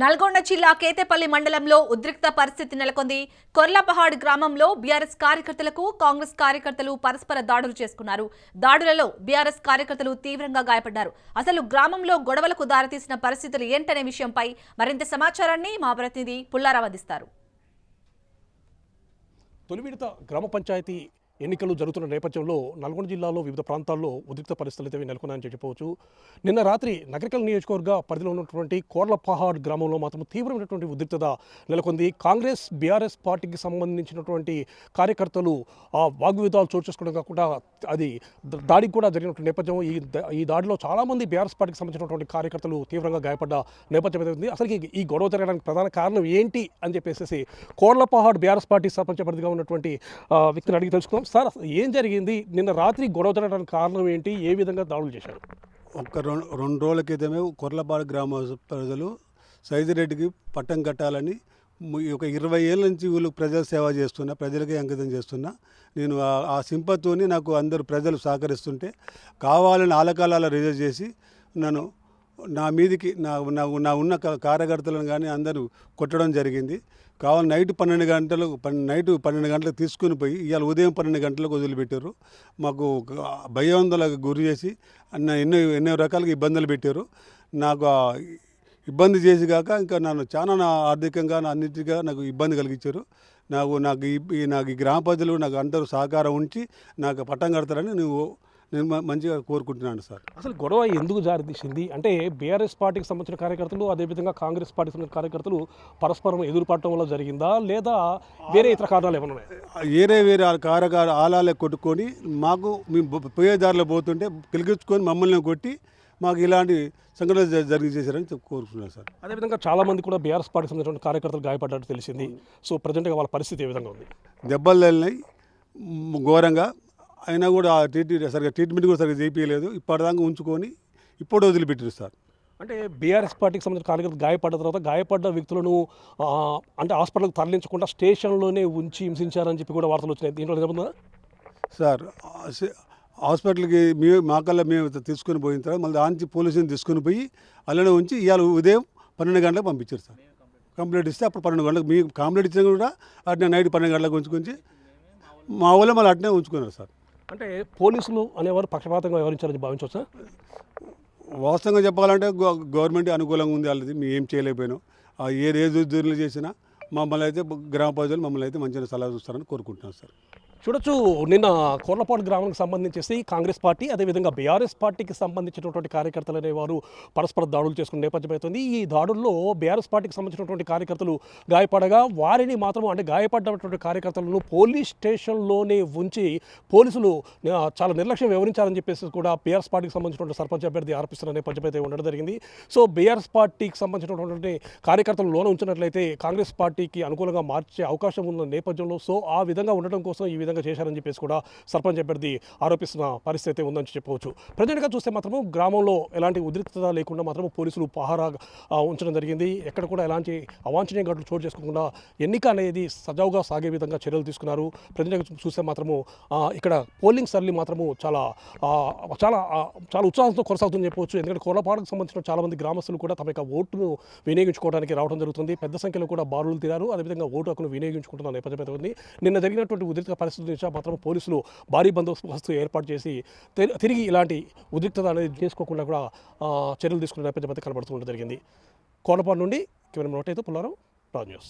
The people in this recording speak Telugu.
నల్గొండ జిల్లా కేతేపల్లి మండలంలో ఉద్రిక్త పరిస్థితి నెలకొంది. కొర్లపహాడ్ గ్రామంలో బీఆర్ఎస్ కార్యకర్తలకు కాంగ్రెస్ కార్యకర్తలు పరస్పర దాడులు చేసుకున్నారు. దాడులలో బీఆర్ఎస్ కార్యకర్తలు తీవ్రంగా గాయపడ్డారు. అసలు గ్రామంలో గొడవలకు దారితీసిన పరిస్థితులు ఏంటనే విషయంపై మరింత సమాచారాన్ని మా ప్రతినిధి పుల్లారావు అందిస్తారు. తొలి విడత గ్రామ పంచాయతీ ఎన్నికలు జరుగుతున్న నేపథ్యంలో నల్గొండ జిల్లాలో వివిధ ప్రాంతాల్లో ఉద్రిక్త పరిస్థితులు అయితే నెలకొన్నాయని చెప్పవచ్చు. నిన్న రాత్రి నగరికల్ నియోజకవర్గ పరిధిలో ఉన్నటువంటి కోర్లపహాడ్ గ్రామంలో మాత్రం తీవ్రమైనటువంటి ఉద్రిక్తత నెలకొంది. కాంగ్రెస్ బీఆర్ఎస్ పార్టీకి సంబంధించినటువంటి కార్యకర్తలు వాగ్వివాదాలు చోటు చేసుకోవడం కాకుండా అది దాడికి కూడా జరిగినటువంటి నేపథ్యం. ఈ దాడిలో చాలామంది బీఆర్ఎస్ పార్టీకి సంబంధించినటువంటి కార్యకర్తలు తీవ్రంగా గాయపడ్డ నేపథ్యం అయితే ఉంది. అసలు ఈ గొడవ జరగడానికి ప్రధాన కారణం ఏంటి అని చెప్పేసి కోర్లపహాడ్ బీఆర్ఎస్ పార్టీ సర్పంచ్ అభ్యర్థిగా ఉన్నటువంటి వ్యక్తిని అడిగి తెలుసుకుందాం. సార్, ఏం జరిగింది? నిన్న రాత్రి గొడవ జరగడానికి కారణం ఏంటి? ఏ విధంగా దాడులు చేశారు? రెండు రోజుల క్రితమే కొర్లపాడు గ్రామ ప్రజలు సైదిరెడ్డికి పట్టం కట్టాలని ఒక 20 ఏళ్ళ నుంచి వీళ్ళు ప్రజల సేవ చేస్తున్నా, ప్రజలకే అంకితం చేస్తున్నా. నేను ఆ సింపతితోని నాకు అందరూ ప్రజలు సహకరిస్తుంటే కావాలని ఆలకాలాల రిజర్వ్ చేసి నన్ను నా మీదికి నా ఉన్న కార్యకర్తలను కానీ అందరూ కొట్టడం జరిగింది. కావాలి నైట్ 12 గంటలకు తీసుకుని పోయి ఇవాళ ఉదయం 12 గంటలకు వదిలిపెట్టారు. మాకు భయాందోళనకు గురి చేసి ఎన్నో రకాలుగా ఇబ్బందులు పెట్టారు. నాకు ఇబ్బంది చేసి కాక ఇంకా నన్ను చాలా ఆర్థికంగా అన్నిటిగా నాకు ఇబ్బంది కలిగించారు. నాకు ఈ గ్రామ ప్రజలు నాకు అందరూ సహకారం ఉంచి నాకు పట్టం కడతారని నేను మంచిగా కోరుకుంటున్నాను సార్. అసలు గొడవ ఎందుకు జారితీసింది అంటే బీఆర్ఎస్ పార్టీకి సంబంధించిన కార్యకర్తలు అదేవిధంగా కాంగ్రెస్ పార్టీకి సంబంధించిన కార్యకర్తలు పరస్పరం ఎదురుపడటం వల్ల జరిగిందా, లేదా వేరే ఇతర కారణాలు ఏమైనా ఉన్నాయి? వేరే ఆలాలే కొట్టుకొని మాకు మేము పోయేదారిలో పోతుంటే పిలిగించుకొని మమ్మల్ని కొట్టి మాకు ఇలాంటి సంఘటనలు జరిగి చేశారని కోరుకుంటున్నాను సార్. అదేవిధంగా చాలామంది కూడా బీఆర్ఎస్ పార్టీకి సంబంధించిన కార్యకర్తలు గాయపడ్డట్టు తెలిసింది. సో ప్రజెంట్గా వాళ్ళ పరిస్థితి ఏ విధంగా ఉంది? దెబ్బలు తగిలినాయి ఘోరంగా. అయినా కూడా ట్రీట్మెంట్ కూడా సరిగ్గా చేయించలేదు. ఇప్పటిదాకా ఉంచుకొని ఇప్పుడు వదిలిపెట్టారు సార్. అంటే బీఆర్ఎస్ పార్టీకి సంబంధించిన కార్యకర్తలు గాయపడ్డ తర్వాత గాయపడ్డ వ్యక్తులను అంటే హాస్పిటల్కి తరలించకుండా స్టేషన్లోనే ఉంచి హింసించారని చెప్పి కూడా వార్తలు వచ్చినాయి. దీంట్లో నిజమా సార్? హాస్పిటల్కి మాకల్లా మేము తీసుకుని పోయిన తర్వాత మళ్ళీ దానికి పోలీసుని తీసుకుని పోయి అలానే ఉంచి ఇవాళ ఉదయం 12 గంటలకు పంపించారు సార్. కంప్లైంట్ ఇస్తే అప్పుడు 12 గంటలకు మీ కంప్లైంట్ ఇచ్చినా కూడా అట్నే నైట్ 12 గంటలకు ఉంచుకొని మా ఊళ్ళో మళ్ళీ అట్నే ఉంచుకున్నారు సార్. అంటే పోలీసులు అనేవారు పక్షపాతంగా వ్యవహరించారని భావించవచ్చా? వాస్తవంగా చెప్పాలంటే గవర్నమెంట్ అనుకూలంగా ఉంది. వాళ్ళది మేము ఏం చేయలేకపోయినాం. ఏ దూరులు చేసినా మమ్మల్ని అయితే గ్రామ ప్రజలు మమ్మల్ని అయితే మంచిగా సలహా చూస్తారని కోరుకుంటున్నాం సార్. చూడొచ్చు, నిన్న కోర్లపాడు గ్రామానికి సంబంధించేసి కాంగ్రెస్ పార్టీ అదేవిధంగా బీఆర్ఎస్ పార్టీకి సంబంధించినటువంటి కార్యకర్తలు అనేవారు పరస్పర దాడులు చేసుకునే నేపథ్యం అవుతుంది. ఈ దాడుల్లో బీఆర్ఎస్ పార్టీకి సంబంధించినటువంటి కార్యకర్తలు గాయపడగా వారిని మాత్రం అంటే గాయపడ్డటువంటి కార్యకర్తలను పోలీస్ స్టేషన్లోనే ఉంచి పోలీసులు చాలా నిర్లక్ష్యం వివరించారని చెప్పేసి కూడా బీఆర్ఎస్ పార్టీకి సంబంధించినటువంటి సర్పంచ్ అభ్యర్థి ఆరోపిస్తున్న నేపథ్యం అయితే ఉండడం జరిగింది. సో బీఆర్ఎస్ పార్టీకి సంబంధించినటువంటి కార్యకర్తలు లోన ఉంచినట్లయితే కాంగ్రెస్ పార్టీకి అనుకూలంగా మార్చే అవకాశం ఉన్న నేపథ్యంలో సో ఆ విధంగా ఉండడం కోసం ఈ విధంగా చేశారని చెప్పేసి కూడా సర్పంచ్ అభ్యర్థి ఆరోపిస్తున్న పరిస్థితి ఉందని చెప్పవచ్చు. ప్రజెంట్గా చూస్తే మాత్రము గ్రామంలో ఎలాంటి ఉద్రిక్తత లేకుండా మాత్రం పోలీసులు పహారా ఉంచడం జరిగింది. ఎక్కడ కూడా ఎలాంటి అవాంఛనీయ ఘటనలు చోటు చేసుకోకుండా ఎన్నిక అనేది సజావుగా సాగే విధంగా చర్యలు తీసుకున్నారు. ప్రజెంట్గా చూస్తే మాత్రము ఇక్కడ పోలింగ్ సరళి మాత్రము చాలా చాలా చాలా ఉత్సాహంతో కొనసాగుతుందని చెప్పవచ్చు. ఎందుకంటే కోర్లపాడుకు సంబంధించిన చాలామంది గ్రామస్తులు కూడా తమ యొక్క ఓటును వినియోగించుకోవడానికి రావడం జరుగుతుంది. పెద్ద సంఖ్యలో కూడా బారులు తీరారు. అదేవిధంగా ఓటు హక్కును వినియోగించుకుంటున్న నేపథ్యం ఉంది. నిన్న జరిగినటువంటి ఉద్రిక్త పరిస్థితి నుంచి మాత్రం పోలీసులు భారీ బందోబస్తు ఏర్పాటు చేసి తిరిగి ఇలాంటి ఉద్రిక్తత అనేది చేసుకోకుండా కూడా చర్యలు తీసుకునే నేపథ్యం అయితే కనబడుతుండడం జరిగింది. కోర్లపాడు నుండి కెమెరా నోటైతే పుల్లారావు, రాజ్ న్యూస్.